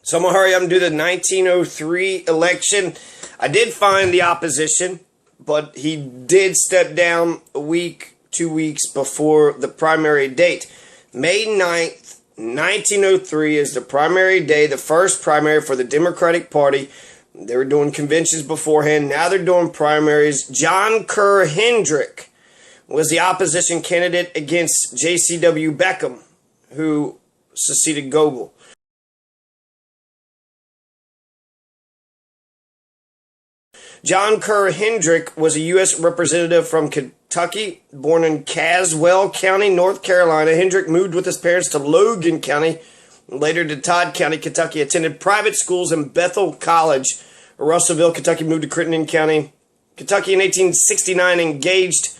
So I'm going to hurry up and do the 1903 election. I did find the opposition, but he did step down a week, 2 weeks before the primary date. May 9th, 1903 is the primary day, the first primary for the Democratic Party. They were doing conventions beforehand. Now they're doing primaries. John Kerr Hendrick was the opposition candidate against J.C.W. Beckham, who succeeded Goebel. John Kerr Hendrick was a U.S. representative from Kentucky, born in Caswell County, North Carolina. Hendrick moved with his parents to Logan County, later to Todd County, Kentucky. Attended private schools in Bethel College, Russellville, Kentucky. Moved to Crittenden County, Kentucky in 1869. Engaged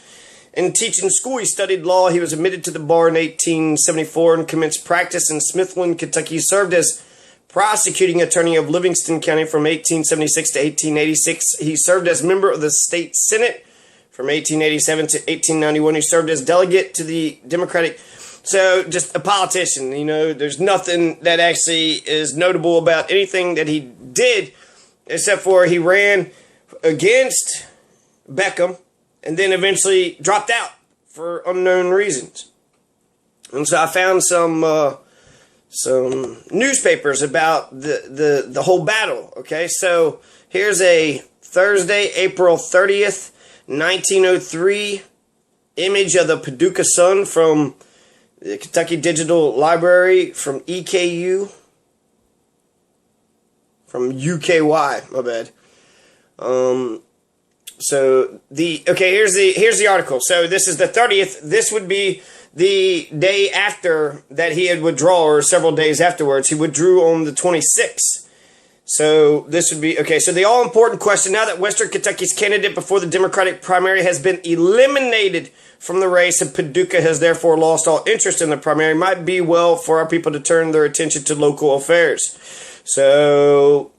in teaching school. He studied law. He was admitted to the bar in 1874 and commenced practice in Smithland, Kentucky. He served as prosecuting attorney of Livingston County from 1876 to 1886. He served as member of the state senate from 1887 to 1891. He served as delegate to the Democratic. So just a politician, you know, there's nothing that actually is notable about anything that he did, except for he ran against Beckham and then eventually dropped out for unknown reasons. And so I found some newspapers about the whole battle. Okay, so here's a Thursday, April 30th, 1903 image of the Paducah Sun from the Kentucky Digital Library from EKU, from UKY, my bad. Here's the article. So this is the 30th. This would be the day after that he had withdrawn, or several days afterwards. He withdrew on the 26th. So this would be, okay, so the all-important question, now that Western Kentucky's candidate before the Democratic primary has been eliminated from the race and Paducah has therefore lost all interest in the primary, might be well for our people to turn their attention to local affairs. So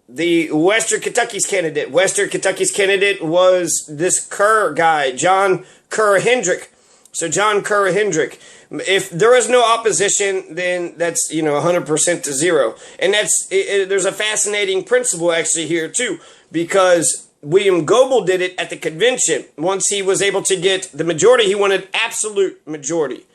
the Western Kentucky's candidate was this Kerr guy, John Kerr Hendrick. So John Kerr Hendrick, if there is no opposition, then that's, 100% to zero. And there's a fascinating principle actually here too, because William Goebel did it at the convention. Once he was able to get the majority, he wanted absolute majority.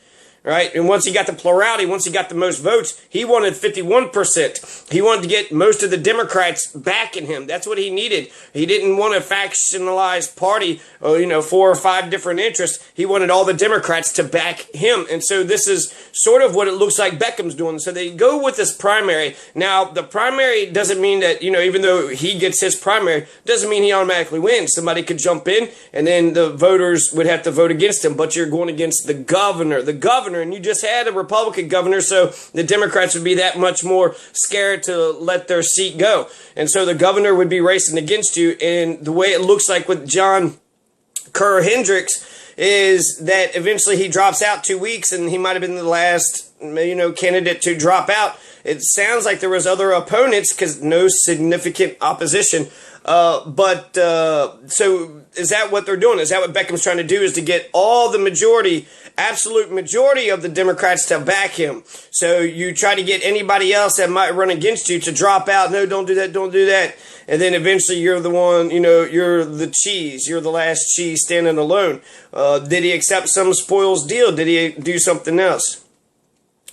Right? And once he got the plurality, once he got the most votes, he wanted 51%. He wanted to get most of the Democrats backing him. That's what he needed. He didn't want a factionalized party, 4 or 5 different interests. He wanted all the Democrats to back him. And so this is sort of what it looks like Beckham's doing. So they go with this primary. Now, the primary doesn't mean that, even though he gets his primary, doesn't mean he automatically wins. Somebody could jump in and then the voters would have to vote against him. But you're going against the governor. And you just had a Republican governor, so the Democrats would be that much more scared to let their seat go. And so the governor would be racing against you. And the way it looks like with John Kerr Hendricks is that eventually he drops out 2 weeks, and he might have been the last, candidate to drop out. It sounds like there was other opponents because no significant opposition. So is that what they're doing? Is that what Beckham's trying to do, is to get all the majority, absolute majority of the Democrats to back him? So you try to get anybody else that might run against you to drop out. No, don't do that. Don't do that. And then eventually you're the one, you're the cheese. You're the last cheese standing alone. Did he accept some spoils deal? Did he do something else?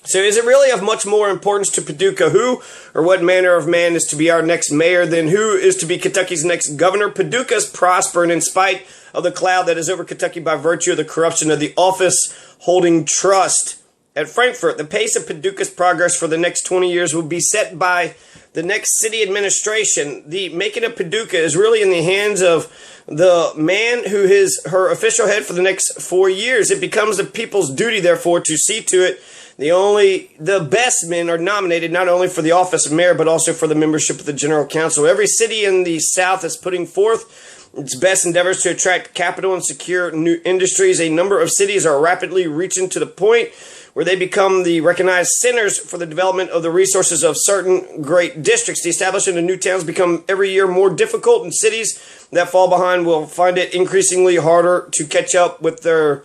So is it really of much more importance to Paducah who or what manner of man is to be our next mayor than who is to be Kentucky's next governor? Paducah is prospering in spite of the cloud that is over Kentucky by virtue of the corruption of the office holding trust at Frankfort. The pace of Paducah's progress for the next 20 years will be set by the next city administration. The making of Paducah is really in the hands of the man who is her official head for the next 4 years. It becomes the people's duty, therefore, to see to it the best men are nominated not only for the office of mayor, but also for the membership of the general council. Every city in the South is putting forth its best endeavors to attract capital and secure new industries. A number of cities are rapidly reaching to the point where they become the recognized centers for the development of the resources of certain great districts. The establishment of new towns become every year more difficult, and cities that fall behind will find it increasingly harder to catch up with their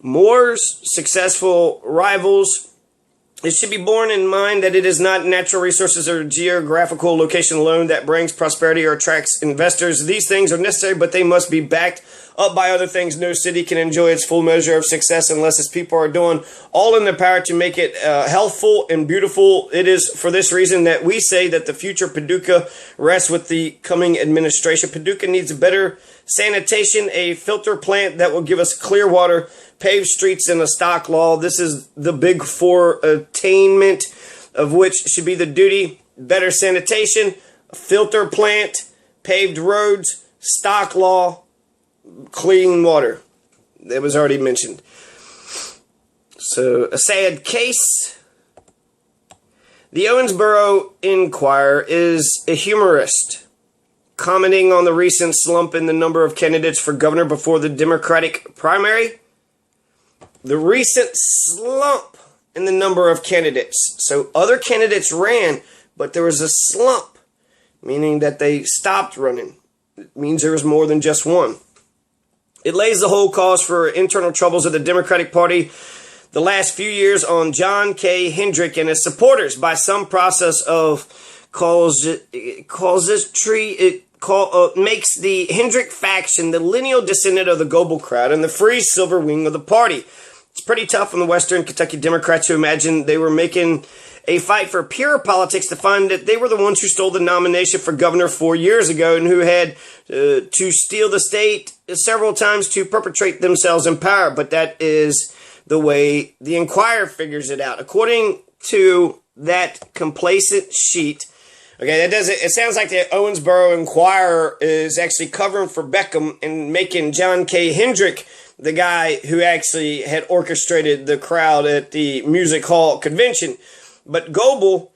more successful rivals It should be borne in mind that it is not natural resources or geographical location alone that brings prosperity or attracts investors. These things are necessary, but they must be backed up by other things. No city can enjoy its full measure of success unless its people are doing all in their power to make it healthful and beautiful. It is for this reason that we say that the future Paducah rests with the coming administration. Paducah needs better sanitation, a filter plant that will give us clear water, paved streets, and a stock law. This is the big four attainment of which should be the duty: better sanitation, a filter plant, paved roads, stock law, clean water. That was already mentioned. So, a sad case. The Owensboro Inquirer is a humorist, commenting on the recent slump in the number of candidates for governor before the Democratic primary. The recent slump in the number of candidates. So other candidates ran, but there was a slump, meaning that they stopped running. It means there was more than just one. It lays the whole cause for internal troubles of the Democratic Party the last few years on John K. Hendrick and his supporters by some process of casuistry. It makes the Hendrick faction the lineal descendant of the Goebel crowd and the free silver wing of the party. It's pretty tough on the Western Kentucky Democrats who imagined they were making a fight for pure politics to find that they were the ones who stole the nomination for governor 4 years ago and who had to steal the state several times to perpetrate themselves in power. But that is the way the Inquirer figures it out. According to that complacent sheet, okay, it sounds like the Owensboro Inquirer is actually covering for Beckham and making John K. Hendrick the guy who actually had orchestrated the crowd at the Music Hall convention. But Goebel,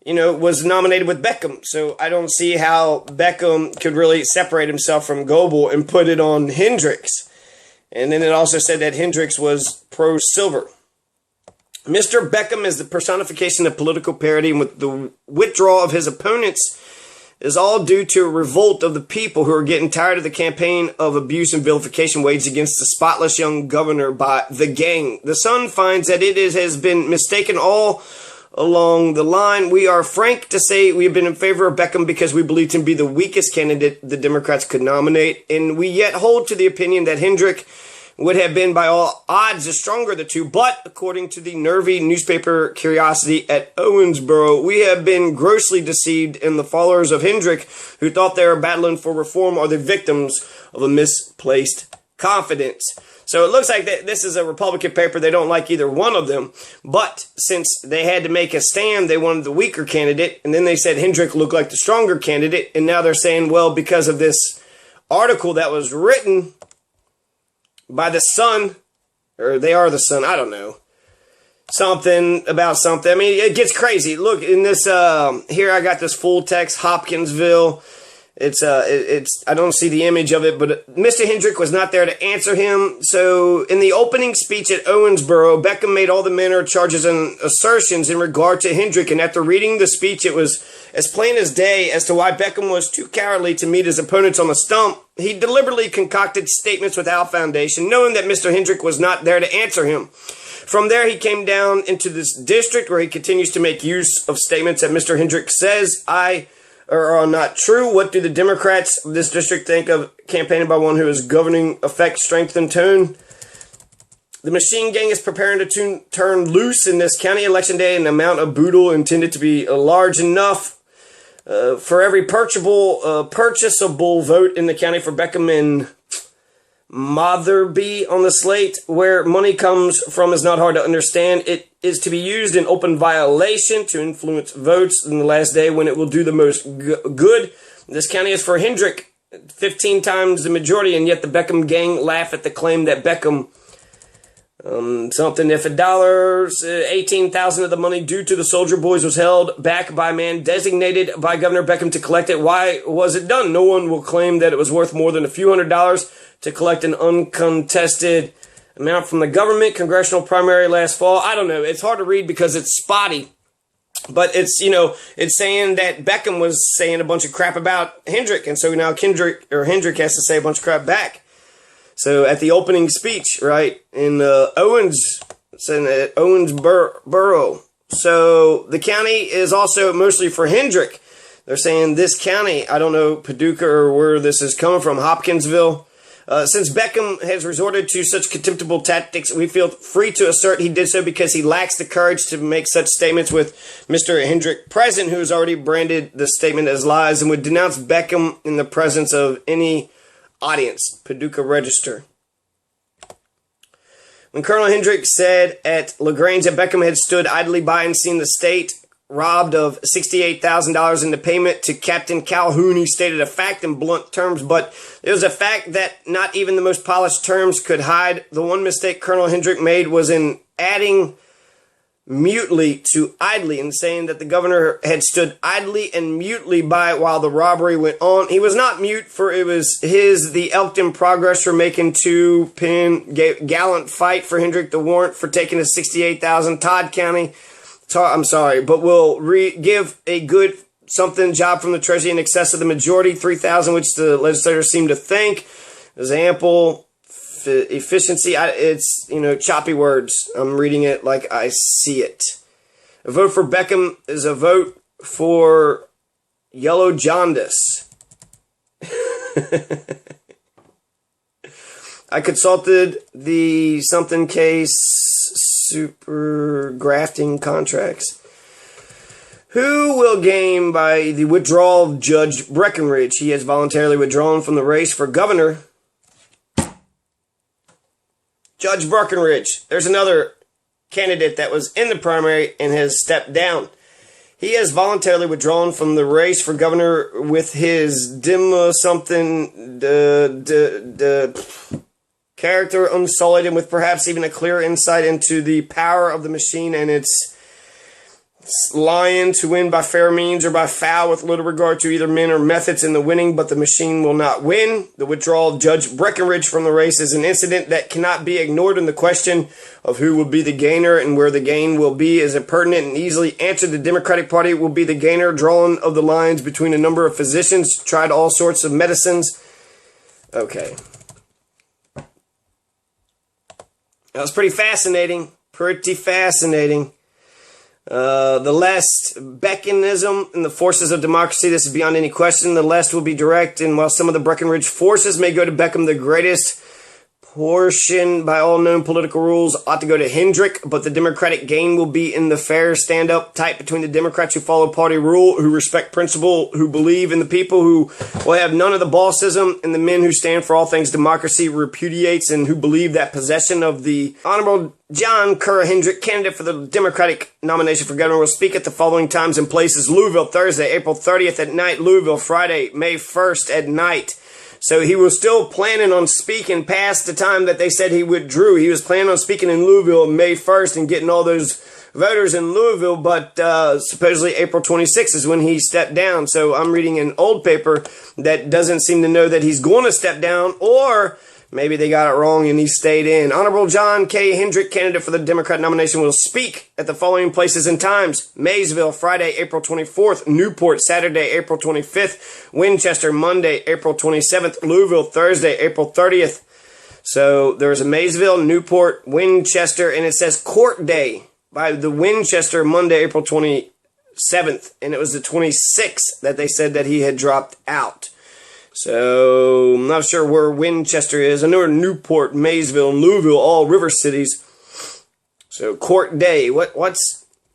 was nominated with Beckham. So I don't see how Beckham could really separate himself from Goebel and put it on Hendricks. And then it also said that Hendricks was pro-silver. Mr. Beckham is the personification of political parity, and with the withdrawal of his opponents is all due to a revolt of the people who are getting tired of the campaign of abuse and vilification waged against the spotless young governor by the gang. The Sun finds that it has been mistaken all along the line. We are frank to say we have been in favor of Beckham because we believed him to be the weakest candidate the Democrats could nominate, and we yet hold to the opinion that Hendrick would have been by all odds the stronger of the two. But according to the nervy newspaper Curiosity at Owensboro, we have been grossly deceived, and the followers of Hendrick who thought they were battling for reform are the victims of a misplaced confidence. So it looks like this is a Republican paper. They don't like either one of them. But since they had to make a stand, they wanted the weaker candidate. And then they said Hendrick looked like the stronger candidate. And now they're saying, well, because of this article that was written by the Sun, or they are the Sun, I don't know, something about something. I mean, it gets crazy. Look, in this, here I got this full text, Hopkinsville. It's I don't see the image of it, but Mr. Hendrick was not there to answer him. So in the opening speech at Owensboro, Beckham made all the manner of charges and assertions in regard to Hendrick. And after reading the speech, it was as plain as day as to why Beckham was too cowardly to meet his opponents on the stump. He deliberately concocted statements without foundation, knowing that Mr. Hendrick was not there to answer him. From there, he came down into this district where he continues to make use of statements that Mr. Hendrick says are not true. What do the Democrats of this district think of campaigning by one who is governing effect, strength, and tone? The machine gang is preparing to turn loose in this county election day, and the amount of boodle intended to be large enough for every purchasable vote in the county for Beckham and Motherby on the slate. Where money comes from is not hard to understand. It is to be used in open violation to influence votes in the last day when it will do the most good. This county is for Hendrick, 15 times the majority, and yet the Beckham gang laugh at the claim that Beckham something if $18,000 of the money due to the Soldier Boys was held back by a man designated by Governor Beckham to collect it. Why was it done? No one will claim that it was worth more than a few $100s to collect an uncontested amount from the government. Congressional primary last fall. I don't know. It's hard to read because it's spotty. But it's, it's saying that Beckham was saying a bunch of crap about Hendrick. And so now Hendrick has to say a bunch of crap back. So at the opening speech, right, in Owensboro, So the county is also mostly for Hendrick. They're saying this county, I don't know, Paducah or where this is coming from, Hopkinsville. Since Beckham has resorted to such contemptible tactics, we feel free to assert he did so because he lacks the courage to make such statements with Mr. Hendrick present, who has already branded the statement as lies and would denounce Beckham in the presence of any audience. Paducah Register. When Colonel Hendrick said at LaGrange that Beckham had stood idly by and seen the state robbed of $68,000 in the payment to Captain Calhoun, he stated a fact in blunt terms, but it was a fact that not even the most polished terms could hide. The one mistake Colonel Hendrick made was in adding mutely to idly and saying that the governor had stood idly and mutely by while the robbery went on. He was not mute, for it was the Elkton Progress for making two-pin gallant fight for Hendrick the warrant for taking the $68,000 Todd County. I'm sorry, but will give a good something job from the Treasury in excess of the majority, $3,000, which the legislators seem to think is ample efficiency. It's, choppy words. I'm reading it like I see it. A vote for Beckham is a vote for yellow jaundice. I consulted the something case super grafting contracts. Who will gain by the withdrawal of Judge Breckinridge? He has voluntarily withdrawn from the race for governor. Judge Breckinridge. There's another candidate that was in the primary and has stepped down. He has voluntarily withdrawn from the race for governor with his character unsullied and with perhaps even a clear insight into the power of the machine and its lion to win by fair means or by foul with little regard to either men or methods in the winning, but the machine will not win. The withdrawal of Judge Breckinridge from the race is an incident that cannot be ignored, and the question of who will be the gainer and where the gain will be is impertinent and easily answered. The Democratic Party will be the gainer, drawing of the lines between a number of physicians, tried all sorts of medicines. Okay. That was pretty fascinating. Pretty fascinating. The left, Beckinism and the forces of democracy, this is beyond any question. The left will be direct, and while some of the Breckinridge forces may go to Beckham, the greatest portion by all known political rules ought to go to Hendrick, but the Democratic gain will be in the fair stand-up type between the Democrats who follow party rule, who respect principle, who believe in the people, who will have none of the bossism, and the men who stand for all things democracy repudiates and who believe that possession of the Honorable John Kerr Hendrick, candidate for the Democratic nomination for governor, will speak at the following times and places: Louisville, Thursday, April 30th at night; Louisville, Friday, May 1st at night. So he was still planning on speaking past the time that they said he withdrew. He was planning on speaking in Louisville May 1st and getting all those voters in Louisville, but supposedly April 26th is when he stepped down. So I'm reading an old paper that doesn't seem to know that he's going to step down, or maybe they got it wrong and he stayed in. Honorable John K. Hendrick, candidate for the Democrat nomination, will speak at the following places and times: Maysville, Friday, April 24th; Newport, Saturday, April 25th; Winchester, Monday, April 27th; Louisville, Thursday, April 30th. So there's a Maysville, Newport, Winchester, and it says court day by the Winchester, Monday, April 27th, and it was the 26th that they said that he had dropped out. So I'm not sure where Winchester is. I know Newport, Maysville, and Louisville, all river cities. So court day.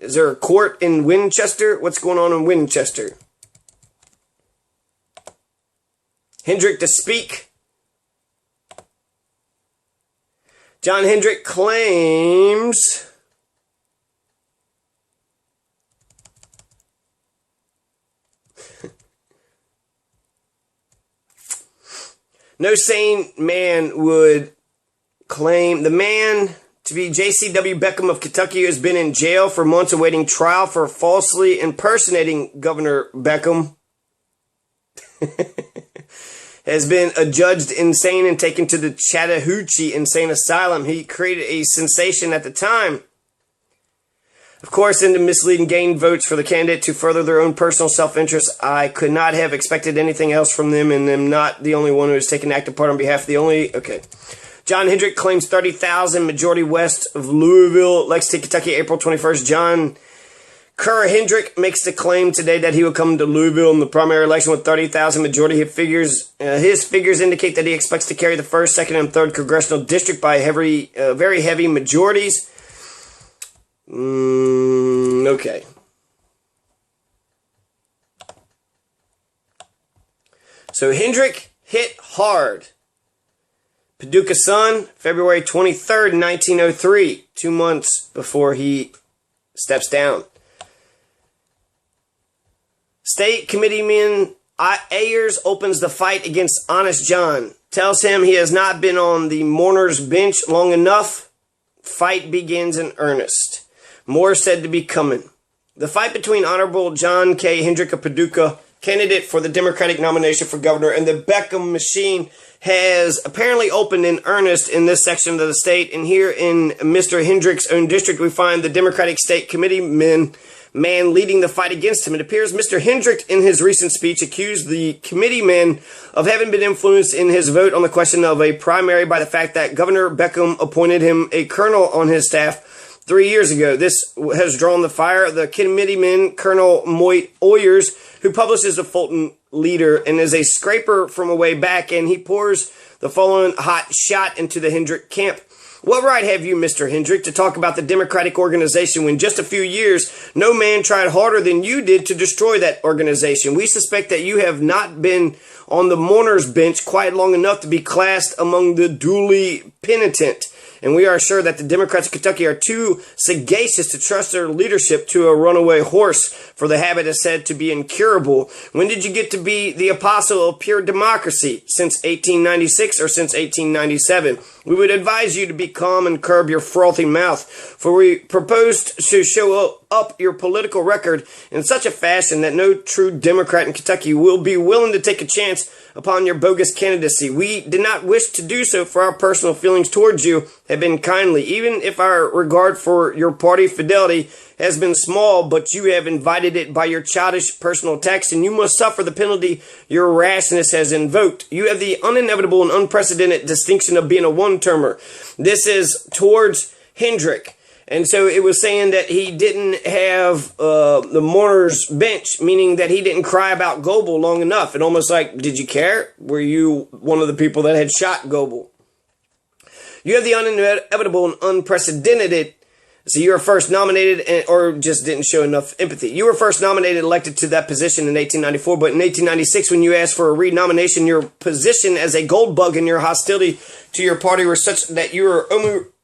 Is there a court in Winchester? What's going on in Winchester? Hendrick to speak. John Hendrick claims no sane man would claim the man to be J.C.W. Beckham of Kentucky, who has been in jail for months awaiting trial for falsely impersonating Governor Beckham, has been adjudged insane and taken to the Chattahoochee Insane Asylum. He created a sensation at the time, of course, into misleading gain votes for the candidate to further their own personal self-interest. I could not have expected anything else from them, and am not the only one who has taken active part on behalf of the only... Okay. John Hendrick claims 30,000, majority west of Louisville, Lexington, Kentucky, April 21st. John Kerr Hendrick makes the claim today that he will come to Louisville in the primary election with 30,000 majority. His figures indicate that he expects to carry the 1st, 2nd, and 3rd congressional district by very heavy majorities. Okay. So Hendrick hit hard. Paducah Sun, February 23rd, 1903, 2 months before he steps down. State Committeeman Ayers opens the fight against Honest John. Tells him he has not been on the mourner's bench long enough. Fight begins in earnest. More said to be coming. The fight between Honorable John K. Hendrick of Paducah, candidate for the Democratic nomination for governor, and the Beckham machine has apparently opened in earnest in this section of the state. And here in Mr. Hendrick's own district, we find the Democratic State Committeeman leading the fight against him. It appears Mr. Hendrick, in his recent speech, accused the committeeman of having been influenced in his vote on the question of a primary by the fact that Governor Beckham appointed him a colonel on his staff 3 years ago. This has drawn the fire. The committeeman, Colonel Moit Oyers, who publishes the Fulton Leader and is a scraper from a way back, and he pours the following hot shot into the Hendrick camp. What right have you, Mr. Hendrick, to talk about the Democratic organization when just a few years no man tried harder than you did to destroy that organization? We suspect that you have not been on the mourner's bench quite long enough to be classed among the duly penitent. And we are sure that the Democrats of Kentucky are too sagacious to trust their leadership to a runaway horse, for the habit is said to be incurable. When did you get to be the apostle of pure democracy? Since 1896 or since 1897? We would advise you to be calm and curb your frothy mouth, for we propose to show up your political record in such a fashion that no true Democrat in Kentucky will be willing to take a chance upon your bogus candidacy. We did not wish to do so, for our personal feelings towards you have been kindly, even if our regard for your party fidelity has been small, but you have invited it by your childish personal attacks, and you must suffer the penalty your rashness has invoked. You have the uninevitable and unprecedented distinction of being a one-termer. This is towards Hendrick. And so it was saying that he didn't have the mourner's bench, meaning that he didn't cry about Goebel long enough. And almost like, did you care? Were you one of the people that had shot Goebel? You have the inevitable and unprecedented. So you were first nominated, or just didn't show enough empathy. You were first nominated, elected to that position in 1894, but in 1896, when you asked for a renomination, your position as a gold bug and your hostility to your party were such that you were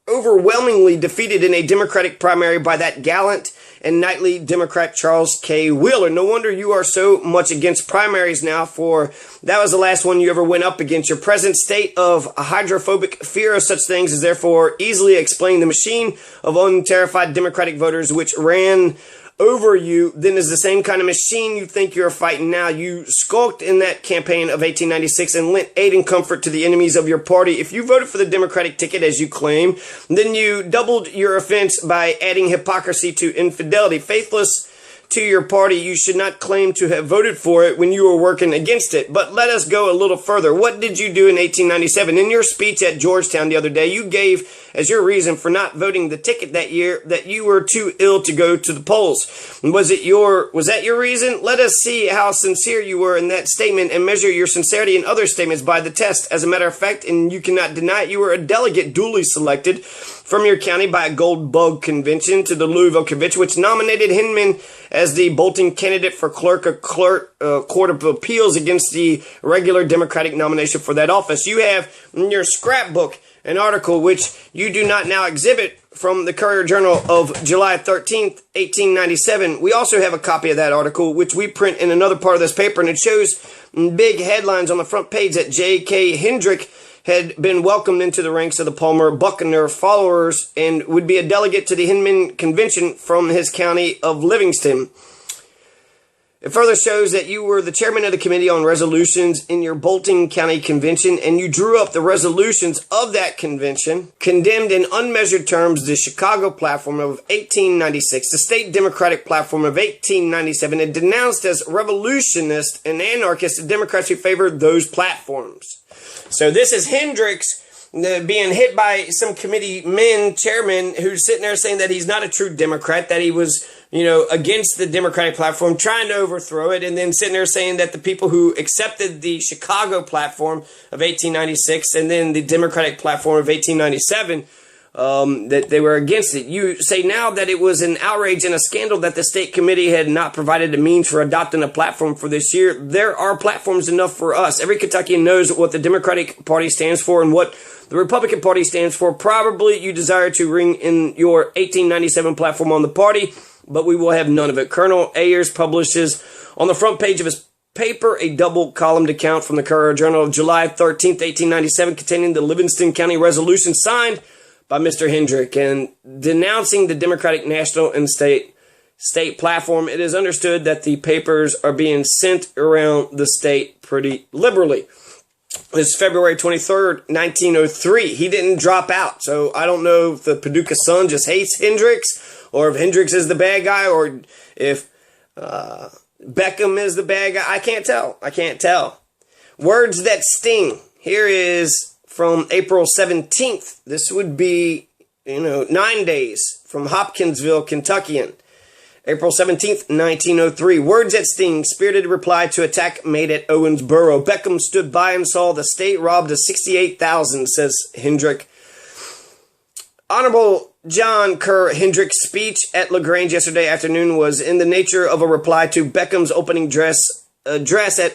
overwhelmingly defeated in a Democratic primary by that gallant and knightly Democrat Charles K. Wheeler. No wonder you are so much against primaries now, for that was the last one you ever went up against. Your present state of hydrophobic fear of such things is therefore easily explained. The machine of unterrified Democratic voters which ran over you then is the same kind of machine you think you're fighting now. You skulked in that campaign of 1896 and lent aid and comfort to the enemies of your party. If you voted for the Democratic ticket, as you claim, then you doubled your offense by adding hypocrisy to infidelity. Faithless to your party, you should not claim to have voted for it when you were working against it. But let us go a little further. What did you do in 1897? In your speech at Georgetown the other day, you gave as your reason for not voting the ticket that year that you were too ill to go to the polls. Was that your reason? Let us see how sincere you were in that statement and measure your sincerity in other statements by the test. As a matter of fact, and you cannot deny it, you were a delegate duly selected from your county by a gold bug convention to the Louisville convention, which nominated Hinman as the bolting candidate for Court of Appeals against the regular Democratic nomination for that office. You have in your scrapbook an article which you do not now exhibit from the Courier-Journal of July 13th, 1897. We also have a copy of that article, which we print in another part of this paper, and it shows big headlines on the front page that J.K. Hendrick had been welcomed into the ranks of the Palmer Buckner followers and would be a delegate to the Hinman Convention from his county of Livingston. It further shows that you were the chairman of the Committee on Resolutions in your Bolton County Convention, and you drew up the resolutions of that convention, condemned in unmeasured terms the Chicago platform of 1896, the state Democratic platform of 1897, and denounced as revolutionist and anarchist the Democrats who favored those platforms. So this is Hendrick's being hit by some committee chairman who's sitting there saying that he's not a true Democrat, that he was, against the Democratic platform, trying to overthrow it, and then sitting there saying that the people who accepted the Chicago platform of 1896 and then the Democratic platform of 1897, that they were against it. You say now that it was an outrage and a scandal that the state committee had not provided a means for adopting a platform for this year. There are platforms enough for us. Every Kentuckian knows what the Democratic Party stands for and what the Republican Party stands for. Probably you desire to ring in your 1897 platform on the party, but we will have none of it. Colonel Ayers publishes on the front page of his paper a double-columned account from the Courier-Journal of July 13th, 1897, containing the Livingston County resolution signed by Mr. Hendrick and denouncing the Democratic national and state platform. It is understood that the papers are being sent around the state pretty liberally. It's February 23rd, 1903. He didn't drop out, so I don't know if the Paducah Sun just hates Hendricks, or if Hendricks is the bad guy, or if Beckham is the bad guy. I can't tell. Words that sting. Here is from April 17th. This would be, 9 days from Hopkinsville, Kentuckian. April 17th, 1903. Words that sting. Spirited reply to attack made at Owensboro. Beckham stood by and saw the state robbed of $68,000, says Hendrick. Honorable John Kerr Hendrick's speech at LaGrange yesterday afternoon was in the nature of a reply to Beckham's opening address at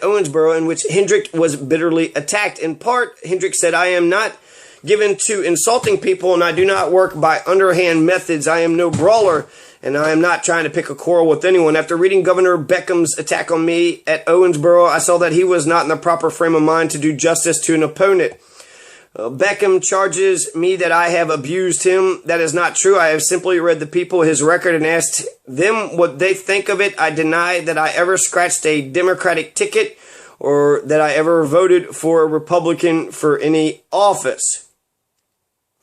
Owensboro, in which Hendrick was bitterly attacked. In part, Hendrick said, "I am not given to insulting people, and I do not work by underhand methods. I am no brawler, and I am not trying to pick a quarrel with anyone. After reading Governor Beckham's attack on me at Owensboro, I saw that he was not in the proper frame of mind to do justice to an opponent. Beckham charges me that I have abused him. That is not true. I have simply read the people his record and asked them what they think of it. I deny that I ever scratched a Democratic ticket or that I ever voted for a Republican for any office."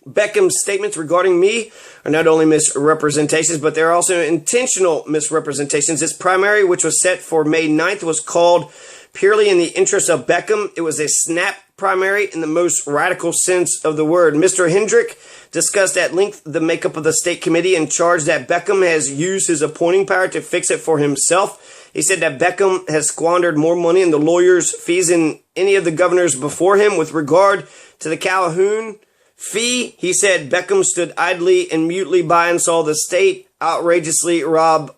Beckham's statements regarding me are not only misrepresentations, but they're also intentional misrepresentations. This primary, which was set for May 9th, was called purely in the interest of Beckham. It was a snap primary in the most radical sense of the word. Mr. Hendrick discussed at length the makeup of the state committee and charged that Beckham has used his appointing power to fix it for himself. He said that Beckham has squandered more money in the lawyers' fees than any of the governors before him. With regard to the Calhoun fee, he said Beckham stood idly and mutely by and saw the state outrageously robbed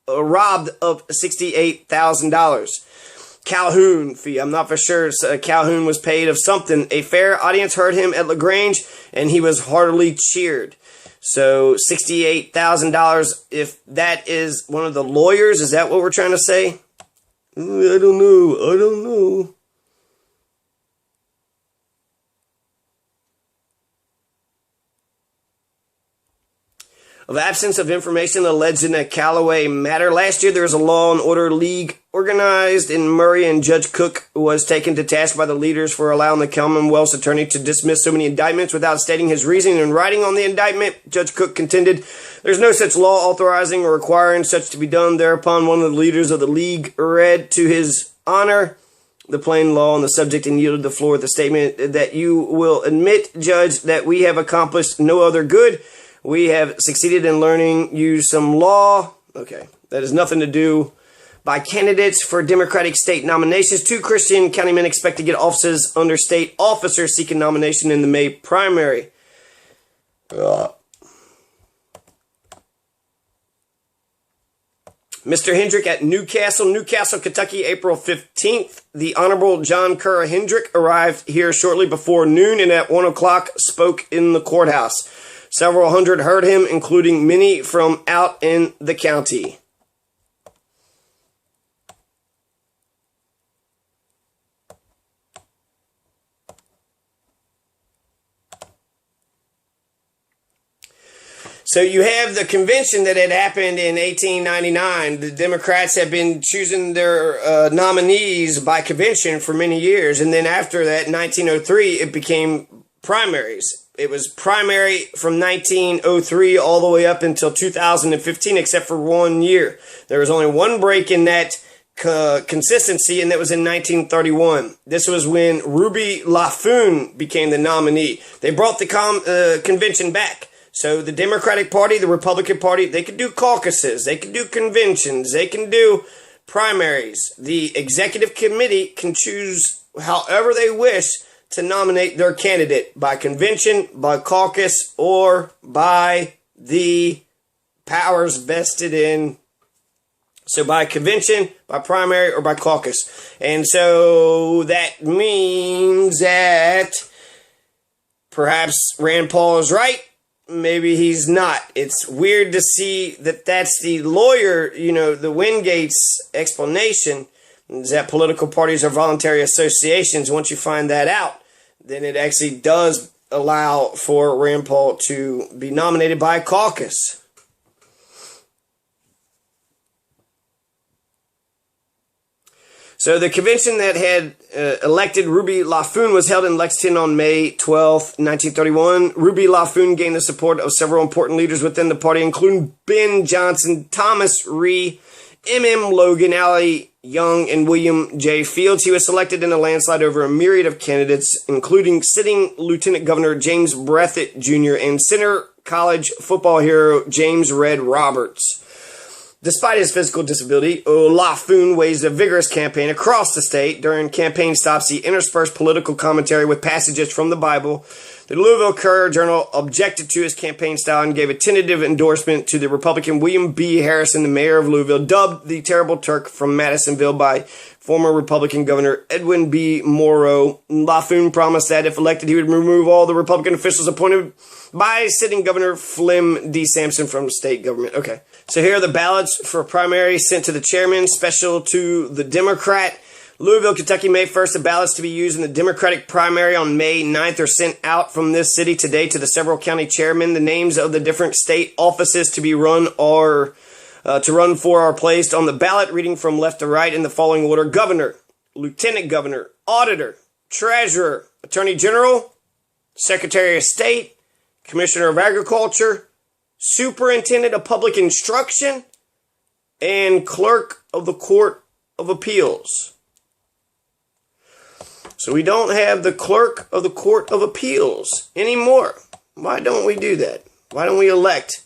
of $68,000. Calhoun fee. I'm not for sure. Calhoun was paid of something. A fair audience heard him at LaGrange, and he was heartily cheered. So $68,000, if that is one of the lawyers, is that what we're trying to say? I don't know. Of absence of information alleged in a Callaway matter. Last year, there was a Law and Order League organized in Murray, and Judge Cook was taken to task by the leaders for allowing the Commonwealth's attorney to dismiss so many indictments without stating his reasoning and writing on the indictment. Judge Cook contended there's no such law authorizing or requiring such to be done. Thereupon, one of the leaders of the League read to his honor the plain law on the subject and yielded the floor with the statement that you will admit, Judge, that we have accomplished no other good. We have succeeded in learning you some law. Okay, that has nothing to do by candidates for Democratic state nominations. 2 Christian countymen expect to get offices under state officers seeking nomination in the May primary. Mr. Hendrick at Newcastle, Kentucky, April 15th. The Honorable John Kerr Hendrick arrived here shortly before noon and at 1 o'clock spoke in the courthouse. Several hundred heard him, including many from out in the county. So you have the convention that had happened in 1899. The Democrats have been choosing their nominees by convention for many years. And then after that, in 1903, it became primaries. It was primary from 1903 all the way up until 2015, except for 1 year. There was only one break in that consistency, and that was in 1931. This was when Ruby Laffoon became the nominee. They brought the convention back. So the Democratic Party, the Republican Party, they could do caucuses, they could do conventions, they can do primaries. The executive committee can choose however they wish to nominate their candidate, by convention, by caucus, or by the powers vested in. So by convention, by primary, or by caucus. And so that means that perhaps Rand Paul is right. Maybe he's not. It's weird to see that that's the lawyer, the Wingate's explanation is that political parties are voluntary associations. Once you find that out, then it actually does allow for Rand Paul to be nominated by a caucus. So the convention that had elected Ruby Laffoon was held in Lexington on May 12, 1931. Ruby Laffoon gained the support of several important leaders within the party, including Ben Jonson, Thomas Rhee, M.M. Logan, Allie Young, and William J. Fields. He was selected in a landslide over a myriad of candidates, including sitting Lieutenant Governor James Breathitt Jr. and Center College football hero James Red Roberts. Despite his physical disability, Laffoon waged a vigorous campaign across the state. During campaign stops, he interspersed political commentary with passages from the Bible. The Louisville Courier-Journal objected to his campaign style and gave a tentative endorsement to the Republican William B. Harrison, the mayor of Louisville, dubbed the Terrible Turk from Madisonville by former Republican Governor Edwin B. Morrow. Laffoon promised that if elected, he would remove all the Republican officials appointed by sitting Governor Flem D. Sampson from state government. Okay, so here are the ballots for primary sent to the chairman, special to the Democrat. Louisville, Kentucky, May 1st. The ballots to be used in the Democratic primary on May 9th are sent out from this city today to the several county chairmen. The names of the different state offices to be run are are placed on the ballot, reading from left to right in the following order: Governor, Lieutenant Governor, Auditor, Treasurer, Attorney General, Secretary of State, Commissioner of Agriculture, Superintendent of Public Instruction, and Clerk of the Court of Appeals. So we don't have the Clerk of the Court of Appeals anymore. Why don't we do that? Why don't we elect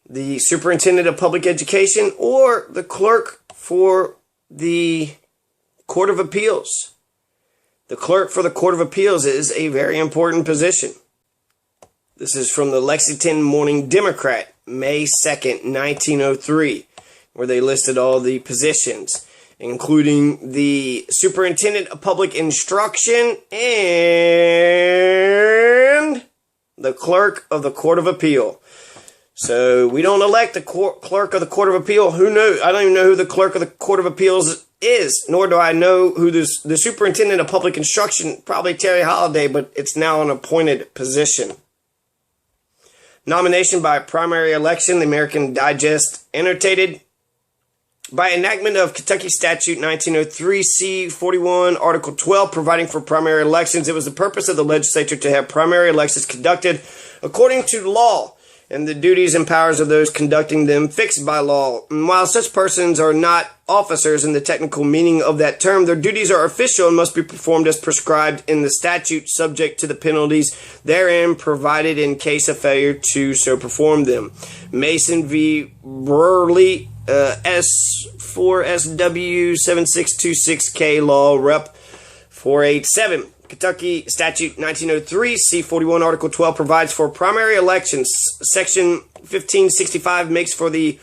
the Superintendent of Public Education or the Clerk for the Court of Appeals? The Clerk for the Court of Appeals is a very important position. This is from the Lexington Morning Democrat, May 2nd, 1903, where they listed all the positions, including the Superintendent of Public Instruction and the Clerk of the Court of Appeal. So we don't elect the Clerk of the Court of Appeal. Who knows? I don't even know who the Clerk of the Court of Appeals is, nor do I know who the Superintendent of Public Instruction, probably Terry Holliday, but it's now an appointed position. Nomination by primary election, the American Digest annotated. By enactment of Kentucky Statute 1903 C-41, Article 12, providing for primary elections, it was the purpose of the legislature to have primary elections conducted according to law, and the duties and powers of those conducting them fixed by law. And while such persons are not officers in the technical meaning of that term, their duties are official and must be performed as prescribed in the statute, subject to the penalties therein provided in case of failure to so perform them. Mason v. Burley, S4SW 7626K Law Rep 487. Kentucky Statute 1903 C-41 Article 12 provides for primary elections. Section 1565 makes for the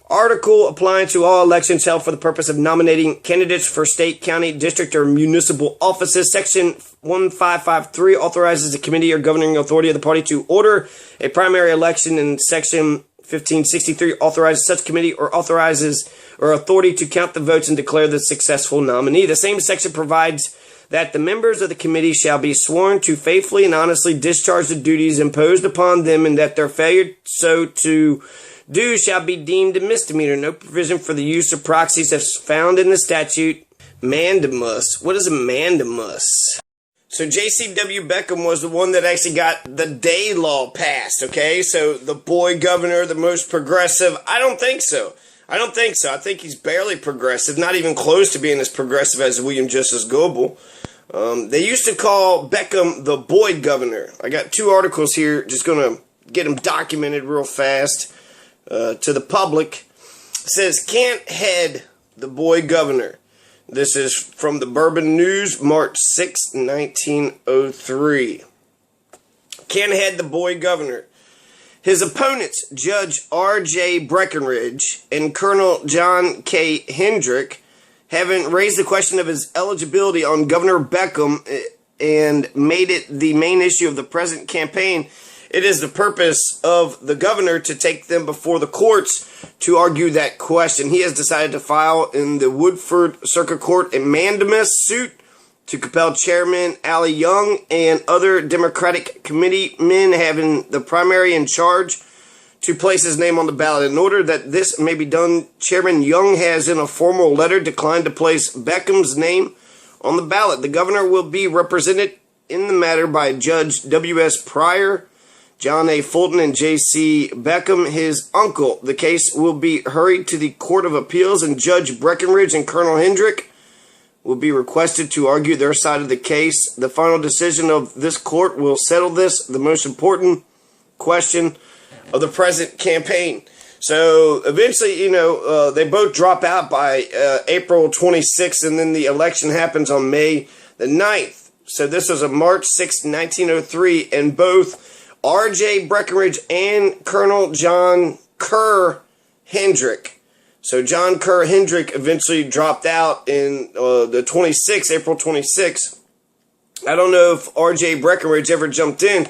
article applying to all elections held for the purpose of nominating candidates for state, county, district, or municipal offices. Section 1553 authorizes the committee or governing authority of the party to order a primary election, and Section 1563 authorizes such committee or authority to count the votes and declare the successful nominee. The same section provides that the members of the committee shall be sworn to faithfully and honestly discharge the duties imposed upon them, and that their failure so to do shall be deemed a misdemeanor. No provision for the use of proxies as found in the statute. Mandamus. What is a mandamus? So J.C.W. Beckham was the one that actually got the Day Law passed, okay? So the boy governor, the most progressive, I don't think so. I don't think so. I think he's barely progressive, not even close to being as progressive as William Justice Goebel. They used to call Beckham the boy governor. I got 2 articles here, just going to get them documented real fast to the public. It says, can't head the boy governor. This is from the Bourbon News, March 6, 1903. Can't head the boy governor. His opponents, Judge R.J. Breckinridge and Colonel John K. Hendrick, having raised the question of his eligibility on Governor Beckham and made it the main issue of the present campaign, it is the purpose of the governor to take them before the courts to argue that question. He has decided to file in the Woodford Circuit Court a mandamus suit to compel Chairman Allie Young and other Democratic committeemen having the primary in charge to place his name on the ballot. In order that this may be done, Chairman Young has in a formal letter declined to place Beckham's name on the ballot. The governor will be represented in the matter by Judge W.S. Pryor, John A. Fulton, and J.C. Beckham, his uncle. The case will be hurried to the Court of Appeals, and Judge Breckinridge and Colonel Hendrick will be requested to argue their side of the case. The final decision of this court will settle this, the most important question of the present campaign. So eventually, they both drop out by April 26th, and then the election happens on May the 9th. So this was a March 6, 1903, and both R.J. Breckinridge and Colonel John Kerr Hendrick. So John Kerr Hendrick eventually dropped out in the 26th, April 26th. I don't know if R.J. Breckinridge ever jumped in.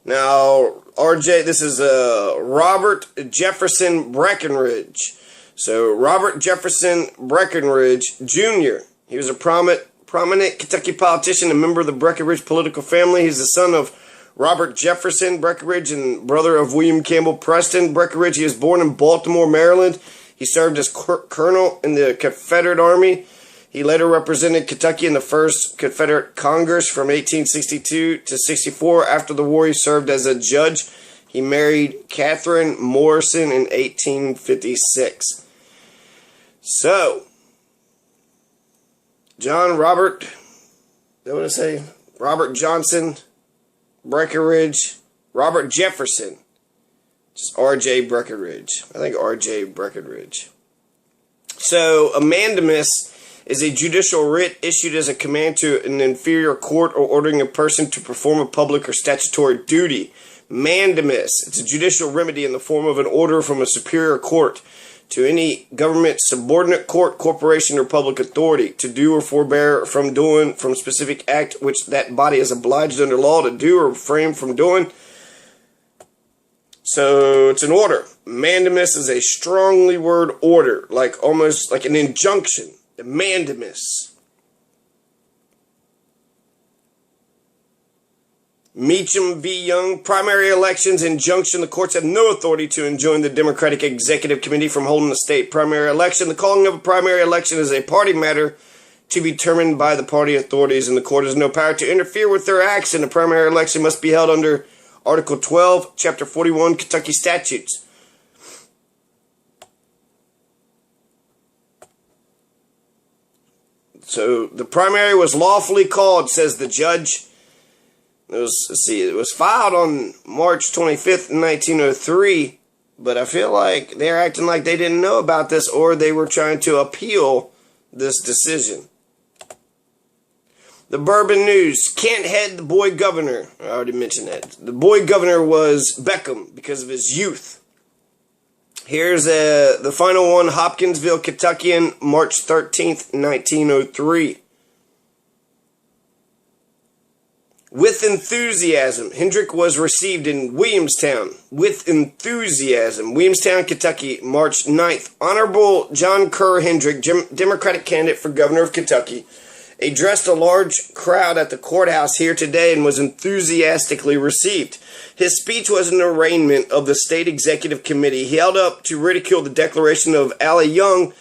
Now, this is Robert Jefferson Breckinridge. So Robert Jefferson Breckinridge Jr. He was a prominent Kentucky politician, a member of the Breckinridge political family. He's the son of Robert Jefferson Breckinridge and brother of William Campbell Preston Breckinridge. He was born in Baltimore, Maryland. He served as colonel in the Confederate Army. He later represented Kentucky in the first Confederate Congress from 1862 to 64. After the war, he served as a judge. He married Catherine Morrison in 1856. So, Robert Johnson Breckinridge, Robert Jefferson. Just R.J. Breckinridge. I think R.J. Breckinridge. So, a mandamus is a judicial writ issued as a command to an inferior court or ordering a person to perform a public or statutory duty. Mandamus. It's a judicial remedy in the form of an order from a superior court to any government subordinate court, corporation, or public authority to do or forbear from doing from specific act which that body is obliged under law to do or refrain from doing. So it's an order. Mandamus is a strongly worded order, almost like an injunction. The mandamus. Meacham v. Young, primary elections, injunction. The courts have no authority to enjoin the Democratic Executive Committee from holding a state primary election. The calling of a primary election is a party matter to be determined by the party authorities, and the court has no power to interfere with their action. The primary election must be held under Article 12, Chapter 41, Kentucky Statutes. So the primary was lawfully called, says the judge. It was filed on March 25th, 1903, but I feel like they're acting like they didn't know about this, or they were trying to appeal this decision. The Bourbon News, can't head the boy governor. I already mentioned that. The boy governor was Beckham because of his youth. Here's the final one, Hopkinsville, Kentuckian, March 13th, 1903. With enthusiasm, Hendrick was received in Williamstown. With enthusiasm, Williamstown, Kentucky, March 9th. Honorable John Kerr Hendrick, Democratic candidate for governor of Kentucky, addressed a large crowd at the courthouse here today and was enthusiastically received. His speech was an arraignment of the state executive committee. He held up to ridicule the declaration of Allie Young,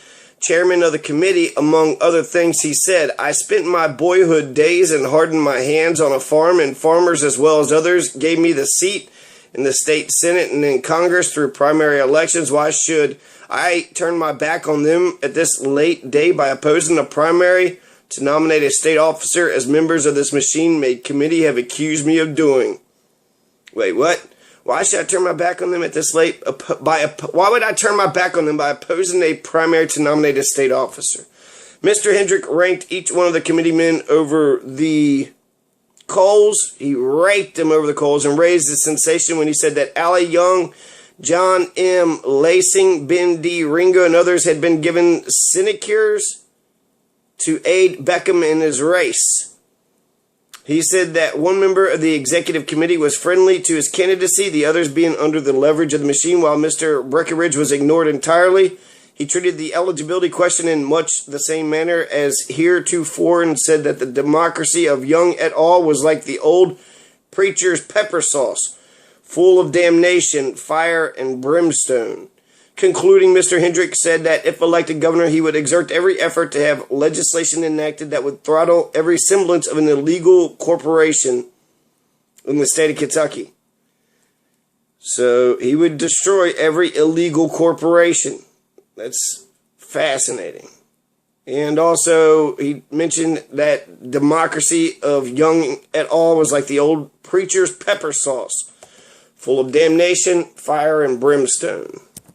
chairman of the committee. Among other things, he said, "I spent my boyhood days and hardened my hands on a farm, and farmers as well as others gave me the seat in the state Senate and in Congress through primary elections. Why should I turn my back on them at this late day by opposing a primary to nominate a state officer as members of this machine-made committee have accused me of doing? Wait, what? Why should I turn my back on them at this late? Why would I turn my back on them by opposing a primary to nominate a state officer? Mr. Hendrick ranked each one of the committeemen over the coals. He raked them over the coals and raised the sensation when he said that Allie Young, John M. Lacing, Ben D. Ringo, and others had been given sinecures to aid Beckham in his race. He said that one member of the executive committee was friendly to his candidacy, the others being under the leverage of the machine, while Mr. Breckinridge was ignored entirely. He treated the eligibility question in much the same manner as heretofore and said that the democracy of Young et al. Was like the old preacher's pepper sauce, full of damnation, fire, and brimstone. Concluding, Mr. Hendrick said that if elected governor, he would exert every effort to have legislation enacted that would throttle every semblance of an illegal corporation in the state of Kentucky. So he would destroy every illegal corporation. That's fascinating. And also, he mentioned that democracy of Young et al. Was like the old preacher's pepper sauce, full of damnation, fire, and brimstone.